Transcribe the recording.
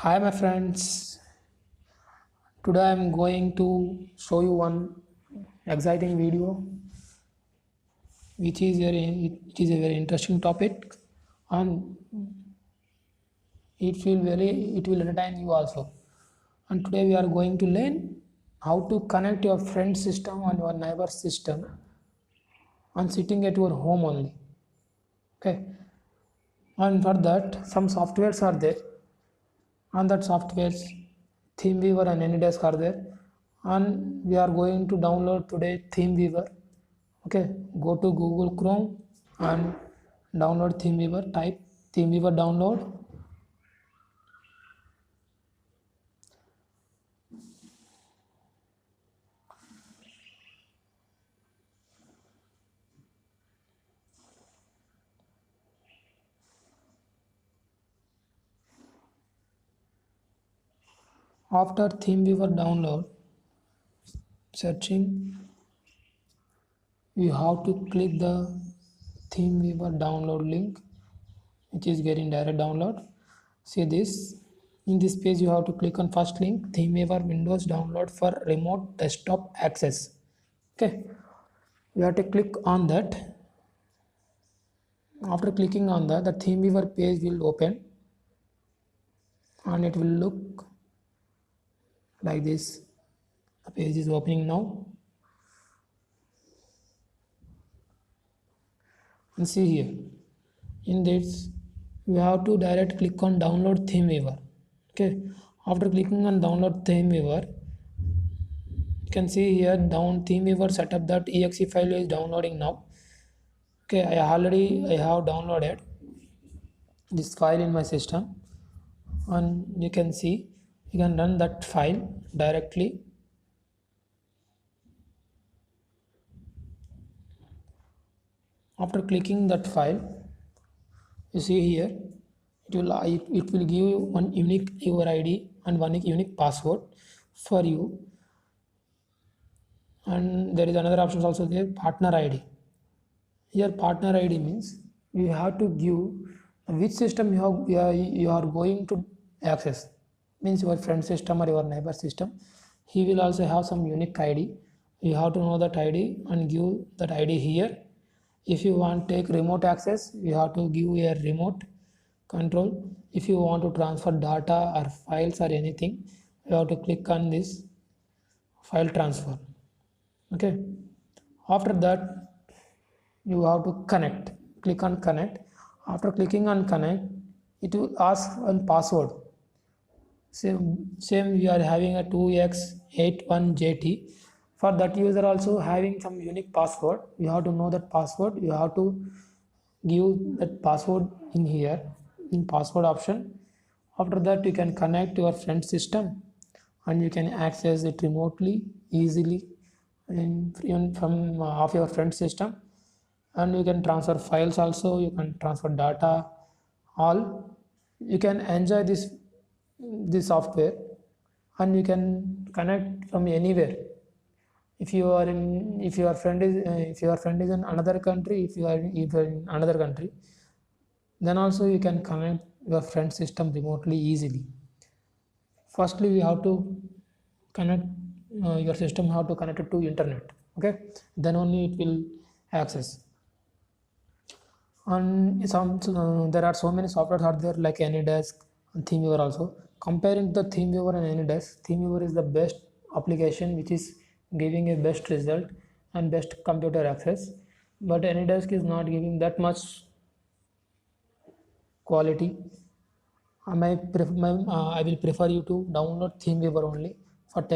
Hi my friends, today I am going to show you one exciting video which is a very interesting topic and it will entertain you also. And today we are going to learn how to connect your friend system and your neighbor system on sitting at your home only. Okay. And for that some softwares are there. On that softwares ThemeViewer and AnyDesk are there, and we are going to download today ThemeViewer. Okay, go to Google Chrome and download ThemeViewer. Type ThemeViewer download. After ThemeViewer download, searching, you have to click the ThemeViewer download link, which is getting direct download. See this. In this page, you have to click on first link, ThemeViewer Windows download for remote desktop access. Okay, you have to click on that. After clicking on that, the ThemeViewer page will open and it will look like this. The page is opening now, and see here in this you have to direct click on download ThemeViewer. Okay, after clicking on download ThemeViewer, you can see here down ThemeViewer setup.exe file is downloading now. Okay, I have downloaded this file in my system, and you can see you can run that file directly. After clicking that file, you see here it will give you one unique user ID and one unique password for you, and there is another option also there, partner ID. Here partner ID means you have to give which system you are going to access, means your friend system or your neighbor system. He will also have some unique ID. You have to know that ID and give that ID here. If you want to take remote access, you have to give a remote control. If you want to transfer data or files or anything, you have to click on this file transfer. Okay, after that you have to connect. Click on connect. After clicking on connect, it will ask one password. Same we are having a 2x81jt. For that user also having some unique password, you have to know that password. You have to give that password in here in password option. After that you can connect your friend system and you can access it remotely easily even from of your friend system, and you can transfer files also, you can transfer data, all. You can enjoy this software and you can connect from anywhere. If your friend is if your friend is in another country, if you are in another country, then also you can connect your friend system remotely easily. Firstly we have to connect your system have to connect it to internet. Okay, then only it will access. And there are so many softwares out there like AnyDesk and ThemeViewer also. Comparing the ThemeViewer and AnyDesk, ThemeViewer is the best application which is giving a best result and best computer access, but AnyDesk is not giving that much quality. I will prefer you to download ThemeViewer only.